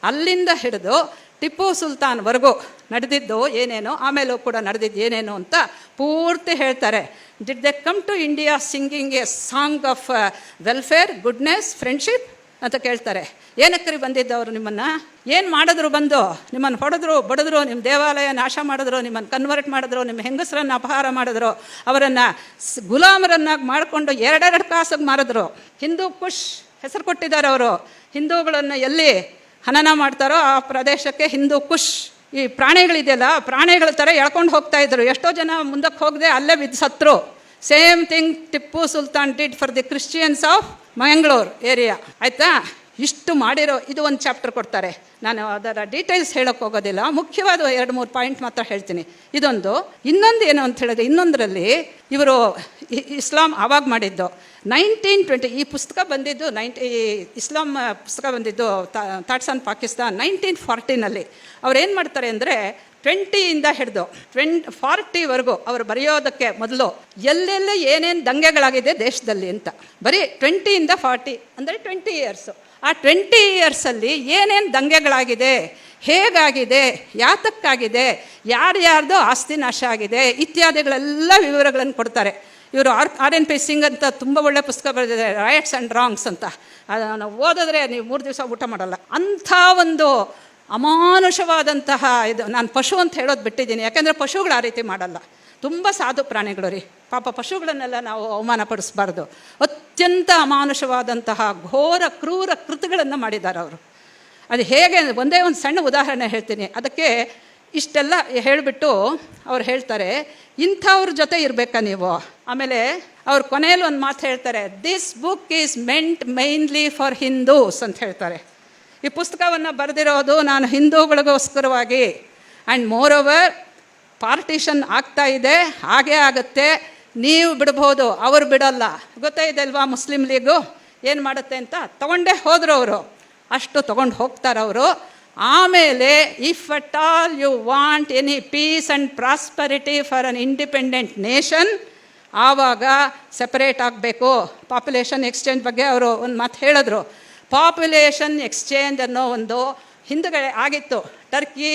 ಅಲ್ಲಿಂದ ಹಿಡಿದು ಟಿಪ್ಪು ಸುಲ್ತಾನ್ವರೆಗೂ ನಡೆದಿದ್ದು ಏನೇನೋ, ಆಮೇಲೂ ಕೂಡ ನಡೆದಿದ್ದು ಏನೇನೋ ಅಂತ ಪೂರ್ತಿ ಹೇಳ್ತಾರೆ. Did they come to India singing a song of welfare, goodness, friendship ಅಂತ ಕೇಳ್ತಾರೆ. ಏನಕ್ಕೆ ಬಂದಿದ್ದವರು? ನಿಮ್ಮನ್ನು ಏನು ಮಾಡಿದ್ರು? ಬಂದು ನಿಮ್ಮನ್ನು ಹೊಡೆದ್ರು, ಬಡಿದ್ರು, ನಿಮ್ಮ ದೇವಾಲಯ ನಾಶ ಮಾಡಿದ್ರು, ನಿಮ್ಮನ್ನು ಕನ್ವರ್ಟ್ ಮಾಡಿದ್ರು, ನಿಮ್ಮ ಹೆಂಗಸರನ್ನು ಅಪಹಾರ ಮಾಡಿದ್ರು, ಅವರನ್ನು ಗುಲಾಮರನ್ನಾಗಿ ಮಾಡಿಕೊಂಡು 2 ಕಾಸಿಗೆ ಮಾರಿದ್ರು. ಹಿಂದೂ ಕುಶ್ ಹೆಸರು ಕೊಟ್ಟಿದ್ದಾರೆ ಅವರು. ಹಿಂದೂಗಳನ್ನು ಎಲ್ಲಿ ಹನನ ಮಾಡ್ತಾರೋ ಆ ಪ್ರದೇಶಕ್ಕೆ ಹಿಂದೂ ಕುಶ್. ಈ ಪ್ರಾಣಿಗಳಿದೆಯಲ್ಲ, ಪ್ರಾಣಿಗಳ ಥರ ಎಳ್ಕೊಂಡು ಹೋಗ್ತಾ ಇದ್ರು. ಎಷ್ಟೋ ಜನ ಮುಂದಕ್ಕೆ ಹೋಗದೆ ಅಲ್ಲೇ ಬಿದ್ದು ಸತ್ರು. Same thing Tipu Sultan did for the Christians of Mangaluru area. ಆಯಿತಾ? ಇಷ್ಟು ಮಾಡಿರೋ ಇದು ಒಂದು ಚಾಪ್ಟರ್ ಕೊಡ್ತಾರೆ. ನಾನು ಅದರ ಡೀಟೇಲ್ಸ್ ಹೇಳೋಕ್ಕೆ ಹೋಗೋದಿಲ್ಲ, ಮುಖ್ಯವಾದ 2-3 ಪಾಯಿಂಟ್ ಮಾತ್ರ ಹೇಳ್ತೀನಿ. ಇದೊಂದು. ಇನ್ನೊಂದು ಏನು ಅಂತ ಹೇಳಿದ್ರೆ, ಇನ್ನೊಂದರಲ್ಲಿ ಇವರು ಇಸ್ಲಾಂ ಆವಾಗ ಮಾಡಿದ್ದು 1920. ಈ ಪುಸ್ತಕ ಬಂದಿದ್ದು ಇಸ್ಲಾಂ ಪುಸ್ತಕ ಬಂದಿದ್ದು ಥಾಟ್ಸ್ ಆನ್ ಪಾಕಿಸ್ತಾನ್ 1940ನಲ್ಲಿ. ಅವ್ರೇನು ಮಾಡ್ತಾರೆ ಅಂದರೆ, 20ಇಂದ ಹಿಡಿದು 40ವರೆಗೂ ಅವರು ಬರೆಯೋದಕ್ಕೆ ಮೊದಲು ಎಲ್ಲೆಲ್ಲ ಏನೇನು ದಂಗೆಗಳಾಗಿದೆ ದೇಶದಲ್ಲಿ ಅಂತ, ಬರೀ 20ಇಂದ 40 ಅಂದರೆ 20 ಇಯರ್ಸು. ಆ 20 ಇಯರ್ಸಲ್ಲಿ ಏನೇನು ದಂಗೆಗಳಾಗಿದೆ, ಹೇಗಾಗಿದೆ, ಯಾತಕ್ಕಾಗಿದೆ, ಯಾರ್ಯಾರ್ದು ಆಸ್ತಿ ನಾಶ ಆಗಿದೆ ಇತ್ಯಾದಿಗಳೆಲ್ಲ ವಿವರಗಳನ್ನು ಕೊಡ್ತಾರೆ. ಇವರು RNP ಸಿಂಗ್ ಅಂತ ತುಂಬ ಒಳ್ಳೆ ಪುಸ್ತಕ ಬರೆದಿದೆ, ರೈಟ್ಸ್ ಆ್ಯಂಡ್ ರಾಂಗ್ಸ್ ಅಂತ. ಅದನ್ನು ಓದಿದ್ರೆ ನೀವು 3 ದಿವಸ ಊಟ ಮಾಡಲ್ಲ. ಅಂಥ ಒಂದು ಅಮಾನುಷವಾದಂತಹ ಇದು. ನಾನು ಪಶು ಅಂತ ಹೇಳೋದು ಬಿಟ್ಟಿದ್ದೀನಿ, ಯಾಕೆಂದರೆ ಪಶುಗಳು ಆ ರೀತಿ ಮಾಡಲ್ಲ. ತುಂಬ ಸಾಧು ಪ್ರಾಣಿಗಳು ರೀ, ಪಾಪ ಪಶುಗಳನ್ನೆಲ್ಲ ನಾವು ಅವಮಾನಪಡಿಸಬಾರ್ದು. ಅತ್ಯಂತ ಅಮಾನುಷವಾದಂತಹ ಘೋರ ಕ್ರೂರ ಕೃತಿಗಳನ್ನು ಮಾಡಿದ್ದಾರೆ ಅವರು. ಅದು ಹೇಗೆ, ಒಂದೇ ಒಂದು ಸಣ್ಣ ಉದಾಹರಣೆ ಹೇಳ್ತೀನಿ. ಅದಕ್ಕೆ ಇಷ್ಟೆಲ್ಲ ಹೇಳಿಬಿಟ್ಟು ಅವ್ರು ಹೇಳ್ತಾರೆ, ಇಂಥವ್ರ ಜೊತೆ ಇರಬೇಕಾ ನೀವು. ಆಮೇಲೆ ಅವ್ರ ಕೊನೆಯಲ್ಲಿ ಒಂದು ಮಾತು ಹೇಳ್ತಾರೆ, this book is meant mainly for Hindus ಅಂತ ಹೇಳ್ತಾರೆ. ಈ ಪುಸ್ತಕವನ್ನು ಬರೆದಿರೋದು ನಾನು ಹಿಂದೂಗಳಿಗೋಸ್ಕರವಾಗಿ. ಆ್ಯಂಡ್ ಮೋರ್ ಓವರ್ ಪಾರ್ಟಿಷನ್ ಆಗ್ತಾ ಇದೆ, ಹಾಗೇ ಆಗುತ್ತೆ, ನೀವು ಬಿಡ್ಬೋದು, ಅವರು ಬಿಡೋಲ್ಲ. ಗೊತ್ತಾಯಿದೆ ಅಲ್ವಾ ಮುಸ್ಲಿಂ ಲೀಗು ಏನು ಮಾಡುತ್ತೆ ಅಂತ. ತೊಗೊಂಡೇ ಹೋದರು ಅವರು, ಅಷ್ಟು ತೊಗೊಂಡು ಹೋಗ್ತಾರೆ ಅವರು. ಆಮೇಲೆ if at all you want any peace and prosperity for an independent nation, ಆವಾಗ ಸೆಪರೇಟ್ ಆಗಬೇಕು. ಪಾಪ್ಯುಲೇಷನ್ ಎಕ್ಸ್ಚೇಂಜ್ ಬಗ್ಗೆ ಅವರು ಒಂದು ಮಾತು ಹೇಳಿದ್ರು. ಪಾಪ್ಯುಲೇಷನ್ ಎಕ್ಸ್ಚೇಂಜ್ ಅನ್ನೋ ಒಂದು ಹಿಂದುಗಡೆ ಆಗಿತ್ತು. ಟರ್ಕಿ,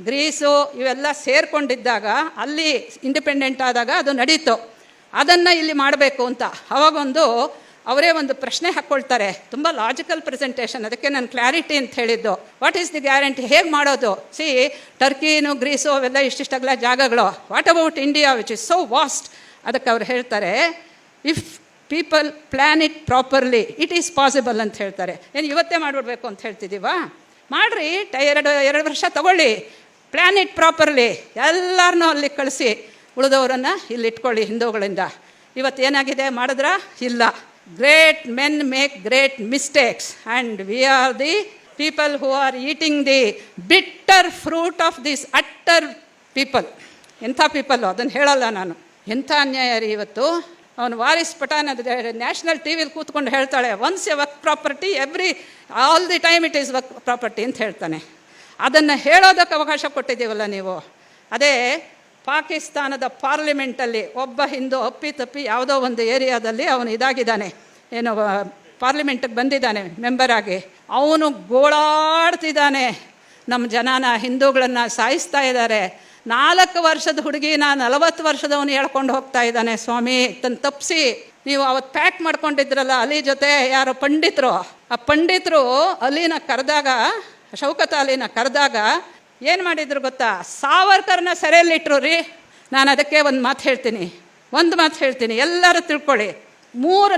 ಗ್ರೀಸು ಇವೆಲ್ಲ ಸೇರಿಕೊಂಡಿದ್ದಾಗ, ಅಲ್ಲಿ ಇಂಡಿಪೆಂಡೆಂಟ್ ಆದಾಗ ಅದು ನಡೀತು. ಅದನ್ನು ಇಲ್ಲಿ ಮಾಡಬೇಕು ಅಂತ ಅವಾಗೊಂದು ಅವರೇ ಒಂದು ಪ್ರಶ್ನೆ ಹಾಕ್ಕೊಳ್ತಾರೆ. ತುಂಬ ಲಾಜಿಕಲ್ ಪ್ರೆಸೆಂಟೇಷನ್, ಅದಕ್ಕೆ ನಾನು ಕ್ಲಾರಿಟಿ ಅಂತ ಹೇಳಿದ್ದು. ವಾಟ್ ಈಸ್ ದಿ ಗ್ಯಾರಂಟಿ, ಹೇಗೆ ಮಾಡೋದು? ಸಿ, ಟರ್ಕಿನು ಗ್ರೀಸು ಅವೆಲ್ಲ ಇಷ್ಟಿಷ್ಟಾಗಲ ಜಾಗಗಳು. What about India which is so vast? ಅದಕ್ಕೆ ಅವ್ರು ಹೇಳ್ತಾರೆ, if people plan it properly it is possible ಅಂತ ಹೇಳ್ತಾರೆ. ಏನು ಇವತ್ತೇ ಮಾಡಿಬಿಡ್ಬೇಕು ಅಂತ ಹೇಳ್ತಿದ್ದೀವಾ? ಮಾಡಿರಿ, 2 ವರ್ಷ ತಗೊಳ್ಳಿ, ಪ್ಲ್ಯಾನ್ ಇಟ್ ಪ್ರಾಪರ್ಲಿ, ಎಲ್ಲರನ್ನೂ ಅಲ್ಲಿ ಕಳಿಸಿ, ಉಳಿದವರನ್ನು ಇಲ್ಲಿ ಇಟ್ಕೊಳ್ಳಿ ಹಿಂದೂಗಳಿಂದ. ಇವತ್ತು ಏನಾಗಿದೆ, ಮಾಡಿದ್ರಾ? ಇಲ್ಲ. Great men make great mistakes and we are the people who are eating the bitter fruit of this utter people. ಎಂಥ ಪೀಪಲ್ಲು ಅದನ್ನು ಹೇಳಲ್ಲ ನಾನು. ಎಂಥ ಅನ್ಯಾಯ ರೀ ಇವತ್ತು. ಅವನು ವಾರಿಸ್ ಪಠಾನ್ ನ್ಯಾಷನಲ್ ಟಿ ವಿಲಿ ಕೂತ್ಕೊಂಡು ಹೇಳ್ತಾಳೆ, once A work property all the time it is work property ಅಂತ ಹೇಳ್ತಾನೆ. ಅದನ್ನು ಹೇಳೋದಕ್ಕೆ ಅವಕಾಶ ಕೊಟ್ಟಿದ್ದೀವಲ್ಲ ನೀವು. ಅದೇ ಪಾಕಿಸ್ತಾನದ ಪಾರ್ಲಿಮೆಂಟಲ್ಲಿ ಒಬ್ಬ ಹಿಂದೂ ಅಪ್ಪಿ ಯಾವುದೋ ಒಂದು ಏರಿಯಾದಲ್ಲಿ ಅವನು ಇದಾಗಿದ್ದಾನೆ, ಏನು ಪಾರ್ಲಿಮೆಂಟಿಗೆ ಬಂದಿದ್ದಾನೆ ಮೆಂಬರ್ ಆಗಿ. ಅವನು ಗೋಳಾಡ್ತಿದ್ದಾನೆ, ನಮ್ಮ ಜನನ ಹಿಂದೂಗಳನ್ನು ಸಾಯಿಸ್ತಾ ಇದ್ದಾರೆ, 4 ವರ್ಷದ ಹುಡುಗಿ 40 ವರ್ಷದವನು ಹೇಳ್ಕೊಂಡು ಹೋಗ್ತಾ ಇದ್ದಾನೆ, ಸ್ವಾಮಿ ತನ್ನ ತಪ್ಪಿಸಿ ನೀವು ಅವತ್ತು ಪ್ಯಾಕ್ ಮಾಡ್ಕೊಂಡಿದ್ರಲ್ಲ ಅಲಿ ಜೊತೆ ಯಾರೋ ಪಂಡಿತರು, ಆ ಪಂಡಿತರು ಅಲಿನ ಕರೆದಾಗ, ಶೌಕತ್ ಅಲಿನ ಕರೆದಾಗ ಏನು ಮಾಡಿದ್ರು ಗೊತ್ತಾ? ಸಾವರ್ಕರ್ನ ಸೆರೆಯಲ್ಲಿಟ್ರು ರೀ. ನಾನು ಅದಕ್ಕೆ ಒಂದು ಮಾತು ಹೇಳ್ತೀನಿ, ಎಲ್ಲರೂ ತಿಳ್ಕೊಳ್ಳಿ.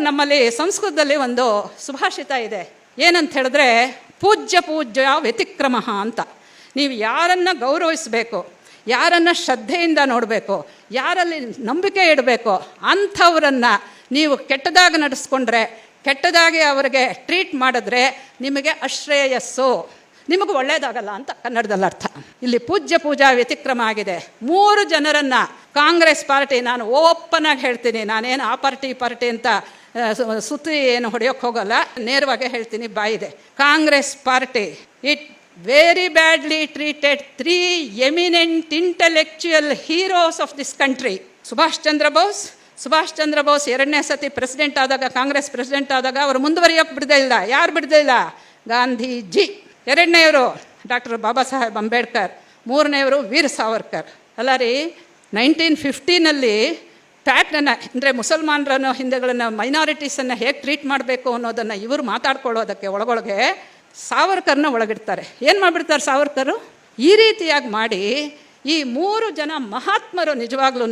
ನಮ್ಮಲ್ಲಿ ಸಂಸ್ಕೃತದಲ್ಲಿ ಒಂದು ಸುಭಾಷಿತ ಇದೆ, ಏನಂತ ಹೇಳಿದ್ರೆ ಪೂಜ್ಯ ವ್ಯತಿಕ್ರಮ ಅಂತ. ನೀವು ಯಾರನ್ನು ಗೌರವಿಸಬೇಕು, ಯಾರನ್ನು ಶ್ರದ್ಧೆಯಿಂದ ನೋಡಬೇಕು, ಯಾರಲ್ಲಿ ನಂಬಿಕೆ ಇಡಬೇಕು, ಅಂಥವರನ್ನು ನೀವು ಕೆಟ್ಟದಾಗಿ ನಡೆಸ್ಕೊಂಡ್ರೆ, ಕೆಟ್ಟದಾಗಿ ಅವರಿಗೆ ಟ್ರೀಟ್ ಮಾಡಿದ್ರೆ ನಿಮಗೆ ಅಶ್ರೇಯಸ್ಸು, ನಿಮಗೆ ಒಳ್ಳೆಯದಾಗಲ್ಲ ಅಂತ ಕನ್ನಡದಲ್ಲಿ ಅರ್ಥ. ಇಲ್ಲಿ ಪೂಜಾ ವ್ಯತಿಕ್ರಮ ಆಗಿದೆ. 3 ಜನರನ್ನು ಕಾಂಗ್ರೆಸ್ ಪಾರ್ಟಿ, ನಾನು ಓಪನ್ ಆಗಿ ಹೇಳ್ತೀನಿ, ನಾನೇನು ಆ ಪಾರ್ಟಿ ಅಂತ ಸುತ್ತಿ ಏನು ಹೊಡೆಯೋಕ್ಕೆ ಹೋಗಲ್ಲ, ನೇರವಾಗಿ ಹೇಳ್ತೀನಿ, ಬಾಯಿದೆ. Congress party it very badly treated 3 eminent intellectual heroes of this country. Subhash Chandra Bose 2ನೇ ಸತಿ ಪ್ರೆಸಿಡೆಂಟ್ ಆದಾಗ, ಕಾಂಗ್ರೆಸ್ ಪ್ರೆಸಿಡೆಂಟ್ ಆದಾಗ ಅವರು ಮುಂದುವರಿಯೋಕೆ ಬಿಡದೇ ಇಲ್ಲ. ಯಾರು ಬಿಡದೇ ಇಲ್ಲ? ಗಾಂಧೀಜಿ. 2ನೇವರು ಡಾಕ್ಟರ್ ಬಾಬಾ ಸಾಹೇಬ್ ಅಂಬೇಡ್ಕರ್. 3ನೇವರು ವೀರ್ ಸಾವರ್ಕರ್. ಅಲ್ಲ ರೀ, 1950ನಲ್ಲಿ ಫ್ಯಾಕ್ಟನ್ನು ಅಂದರೆ ಮುಸಲ್ಮಾನರನ್ನು, ಹಿಂದೂಗಳನ್ನು, ಮೈನಾರಿಟೀಸನ್ನು ಹೇಗೆ ಟ್ರೀಟ್ ಮಾಡಬೇಕು ಅನ್ನೋದನ್ನು ಇವರು ಮಾತಾಡ್ಕೊಳ್ಳೋದಕ್ಕೆ ಒಳಗೊಳಗೆ ಸಾವರ್ಕರ್ನ ಒಳಗಿಡ್ತಾರೆ. ಏನು ಮಾಡಿಬಿಡ್ತಾರೆ ಸಾವರ್ಕರು? ಈ ರೀತಿಯಾಗಿ ಮಾಡಿ ಈ 3 ಜನ ಮಹಾತ್ಮರು ನಿಜವಾಗ್ಲೂ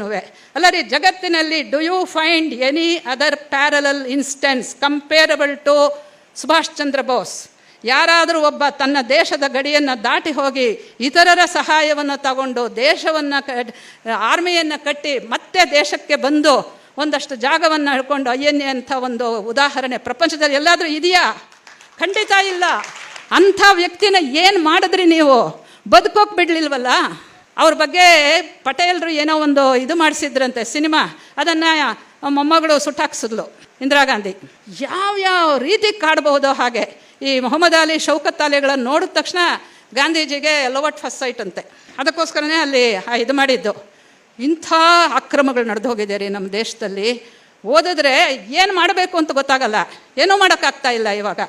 ಅಲ್ಲ ರೀ, ಜಗತ್ತಿನಲ್ಲಿ do you find any other parallel instance comparable to Subhash Chandra Bose? ಯಾರಾದರೂ ಒಬ್ಬ ತನ್ನ ದೇಶದ ಗಡಿಯನ್ನು ದಾಟಿ ಹೋಗಿ ಇತರರ ಸಹಾಯವನ್ನು ತಗೊಂಡು ದೇಶವನ್ನು ಆರ್ಮಿಯನ್ನು ಕಟ್ಟಿ ಮತ್ತೆ ದೇಶಕ್ಕೆ ಬಂದು ಒಂದಷ್ಟು ಜಾಗವನ್ನು ಹಿಡ್ಕೊಂಡು ಐಎನ್ಎ ಅಂತ ಒಂದು ಉದಾಹರಣೆ ಪ್ರಪಂಚದಲ್ಲಿ ಎಲ್ಲಾದರೂ ಇದೆಯಾ? ಖಂಡಿತ ಇಲ್ಲ. ಅಂಥ ವ್ಯಕ್ತಿನ ಏನು ಮಾಡಿದ್ರಿ ನೀವು? ಬದುಕೋಕೆ ಬಿಡಲಿಲ್ವಲ್ಲ. ಅವ್ರ ಬಗ್ಗೆ ಪಟೇಲ್ರು ಏನೋ ಒಂದು ಇದು ಮಾಡಿಸಿದ್ರಂತೆ ಸಿನಿಮಾ, ಅದನ್ನು ಮೊಮ್ಮಗಳು ಸುಟ್ಟಾಕ್ಸಿದ್ಲು ಇಂದಿರಾ ಗಾಂಧಿ. ಯಾವ್ಯಾವ ರೀತಿ ಕಾಡಬಹುದೋ ಹಾಗೆ ಈ ಮೊಹಮ್ಮದ್ ಅಲಿ, ಶೌಕತ್ ಅಲಿಗಳನ್ನು ನೋಡಿದ ತಕ್ಷಣ ಗಾಂಧೀಜಿಗೆ ಲವ್ ಅಟ್ ಫಸ್ಟ್ ಸೈಟ್ ಅಂತೆ. ಅದಕ್ಕೋಸ್ಕರನೇ ಅಲ್ಲಿ ಇದು ಮಾಡಿದ್ದು. ಇಂಥ ಅಕ್ರಮಗಳು ನಡೆದು ಹೋಗಿದೆ ರೀ ನಮ್ಮ ದೇಶದಲ್ಲಿ. ಓದಿದ್ರೆ ಏನು ಮಾಡಬೇಕು ಅಂತ ಗೊತ್ತಾಗಲ್ಲ, ಏನೂ ಮಾಡೋಕ್ಕಾಗ್ತಾ ಇಲ್ಲ ಇವಾಗ.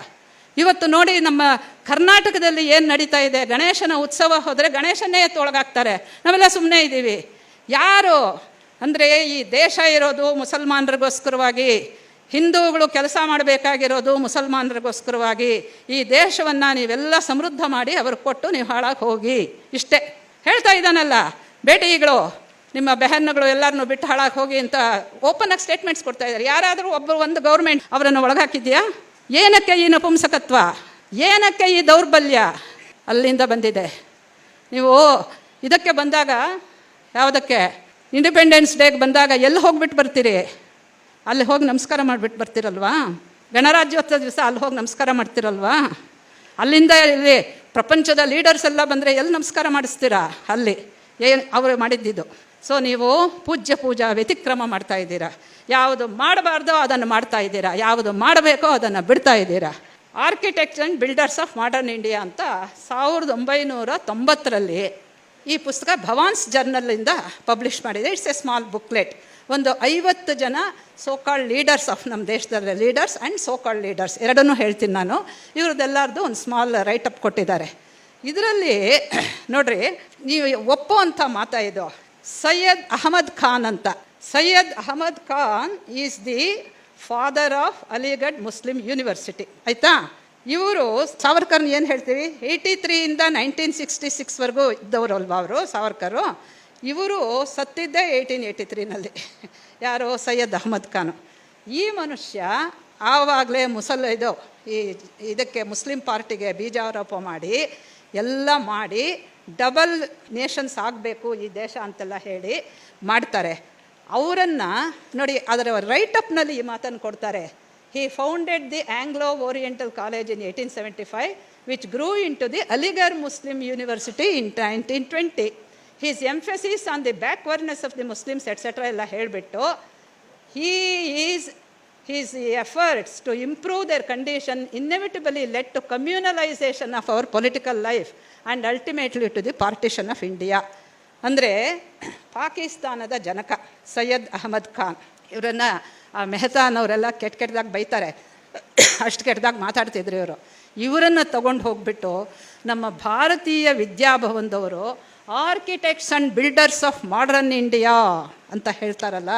ಇವತ್ತು ನೋಡಿ ನಮ್ಮ ಕರ್ನಾಟಕದಲ್ಲಿ ಏನು ನಡೀತಾ ಇದೆ, ಗಣೇಶನ ಉತ್ಸವ ಹೋದರೆ ಗಣೇಶನ್ನೇ ಎತ್ತೊಳಗಾಗ್ತಾರೆ. ನಾವೆಲ್ಲ ಸುಮ್ಮನೆ ಇದ್ದೀವಿ. ಯಾರು ಅಂದರೆ ಈ ದೇಶ ಇರೋದು ಮುಸಲ್ಮಾನರಿಗೋಸ್ಕರವಾಗಿ, ಹಿಂದೂಗಳು ಕೆಲಸ ಮಾಡಬೇಕಾಗಿರೋದು ಮುಸಲ್ಮಾನರಿಗೋಸ್ಕರವಾಗಿ. ಈ ದೇಶವನ್ನು ನೀವೆಲ್ಲ ಸಮೃದ್ಧ ಮಾಡಿ ಅವ್ರಿಗೆ ಕೊಟ್ಟು ನೀವು ಹಾಳಾಗಿ ಹೋಗಿ, ಇಷ್ಟೇ ಹೇಳ್ತಾ ಇದ್ದಾನಲ್ಲ. ಬೇಟಿಗಳು, ನಿಮ್ಮ ಬೆಹನ್ನುಗಳು ಎಲ್ಲರನ್ನೂ ಬಿಟ್ಟು ಹಾಳಾಗಿ ಹೋಗಿ ಅಂತ ಓಪನ್ ಆಗಿ ಸ್ಟೇಟ್ಮೆಂಟ್ಸ್ ಕೊಡ್ತಾ ಇದ್ದಾರೆ. ಯಾರಾದರೂ ಒಂದು ಗೌರ್ಮೆಂಟ್ ಅವರನ್ನು ಒಳಗಾಕಿದೆಯಾ? ಏನಕ್ಕೆ ಈ ನಪುಂಸಕತ್ವ? ಏನಕ್ಕೆ ಈ ದೌರ್ಬಲ್ಯ? ಅಲ್ಲಿಂದ ಬಂದಿದೆ. ನೀವು ಇದಕ್ಕೆ ಬಂದಾಗ, ಯಾವುದಕ್ಕೆ ಇಂಡಿಪೆಂಡೆನ್ಸ್ ಡೇಗೆ ಬಂದಾಗ ಎಲ್ಲಿ ಹೋಗ್ಬಿಟ್ಟು ಬರ್ತೀರಿ? ಅಲ್ಲಿ ಹೋಗಿ ನಮಸ್ಕಾರ ಮಾಡಿಬಿಟ್ಟು ಬರ್ತಿರಲ್ವಾ? ಗಣರಾಜ್ಯೋತ್ಸವ ದಿವಸ ಅಲ್ಲಿ ಹೋಗಿ ನಮಸ್ಕಾರ ಮಾಡ್ತಿರಲ್ವಾ? ಅಲ್ಲಿಂದ ಇಲ್ಲಿ ಪ್ರಪಂಚದ ಲೀಡರ್ಸ್ ಎಲ್ಲ ಬಂದರೆ ಎಲ್ಲಿ ನಮಸ್ಕಾರ ಮಾಡಿಸ್ತೀರಾ? ಅಲ್ಲಿ ಏನು ಅವರು ಮಾಡಿದ್ದಿದ್ದು. ಸೊ ನೀವು ಪೂಜಾ ವ್ಯತಿಕ್ರಮ ಮಾಡ್ತಾ ಇದ್ದೀರಾ. ಯಾವುದು ಮಾಡಬಾರ್ದೋ ಅದನ್ನು ಮಾಡ್ತಾ ಇದ್ದೀರಾ, ಯಾವುದು ಮಾಡಬೇಕೋ ಅದನ್ನು ಬಿಡ್ತಾ ಇದ್ದೀರಾ. Architects and builders of modern India ಅಂತ 1990ರಲ್ಲಿ ಈ ಪುಸ್ತಕ ಭವಾನ್ಸ್ ಜರ್ನಲ್ಲಿಂದ ಪಬ್ಲಿಷ್ ಮಾಡಿದೆ. It's A small booklet. ಒಂದು 50 ಜನ ಸೋಕಾಲ್ಡ್ ಲೀಡರ್ಸ್ ಆಫ್ ನಮ್ಮ ದೇಶದಲ್ಲಿ, ಲೀಡರ್ಸ್ ಆ್ಯಂಡ್ ಸೋಕಾಲ್ಡ್ ಲೀಡರ್ಸ್ ಎರಡನ್ನೂ ಹೇಳ್ತೀನಿ ನಾನು. ಇವ್ರದ್ದೆಲ್ಲರದು ಒಂದು ಸ್ಮಾಲ್ ರೈಟಪ್ ಕೊಟ್ಟಿದ್ದಾರೆ. ಇದರಲ್ಲಿ ನೋಡ್ರಿ, ನೀವು ಒಪ್ಪುವಂಥ ಮಾತಾ ಇದು. ಸೈಯದ್ ಅಹಮದ್ ಖಾನ್ ಅಂತ. Syed Ahmad Khan is the father of Aligarh Muslim University. ಆಯಿತಾ? ಇವರು ಸಾವರ್ಕರ್ನ ಏನು ಹೇಳ್ತೀವಿ, 83ಇಂದ 1966ವರೆಗೂ ಇದ್ದವರು ಅಲ್ವಾ ಅವರು ಸಾವರ್ಕರು. ಇವರು ಸತ್ತಿದ್ದೇ 1883ನಲ್ಲಿ. ಯಾರು? ಸೈಯದ್ ಅಹಮದ್ ಖಾನು. ಈ ಮನುಷ್ಯ ಆವಾಗಲೇ ಇದಕ್ಕೆ ಮುಸ್ಲಿಂ ಪಾರ್ಟಿಗೆ ಬೀಜಾರೋಪ ಮಾಡಿ ಎಲ್ಲ ಮಾಡಿ ಡಬಲ್ ನೇಷನ್ಸ್ ಆಗಬೇಕು ಈ ದೇಶ ಅಂತೆಲ್ಲ ಹೇಳಿ ಮಾಡ್ತಾರೆ. ಅವರನ್ನು ನೋಡಿ, ಅದರ ರೈಟಪ್ನಲ್ಲಿ ಈ ಮಾತನ್ನು ಕೊಡ್ತಾರೆ. He founded the Anglo-Oriental College in 1875, which grew into the Aligarh Muslim University in 1920. His emphasis on the backwardness of the Muslims, etc. ಎಲ್ಲ ಹೇಳಿಬಿಟ್ಟು, his efforts to improve their condition inevitably led to communalization of our political life and ultimately to the partition of India. ಅಂದರೆ ಪಾಕಿಸ್ತಾನದ ಜನಕ ಸೈಯದ್ ಅಹಮದ್ ಖಾನ್ ಇವರನ್ನು ಮೆಹತಾನವರೆಲ್ಲ ಕೆಟ್ಟದಾಗಿ ಬೈತಾರೆ, ಅಷ್ಟು ಕೆಟ್ಟದಾಗಿ ಮಾತಾಡ್ತಿದ್ರು ಇವರು. ಇವರನ್ನು ತಗೊಂಡು ಹೋಗ್ಬಿಟ್ಟು ನಮ್ಮ ಭಾರತೀಯ ವಿದ್ಯಾಭವನದವರು architects and builders of modern India ಅಂತ ಹೇಳ್ತಾರಲ್ಲ,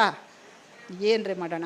ಏನ್ರಿ ಮಾಡೋಣ.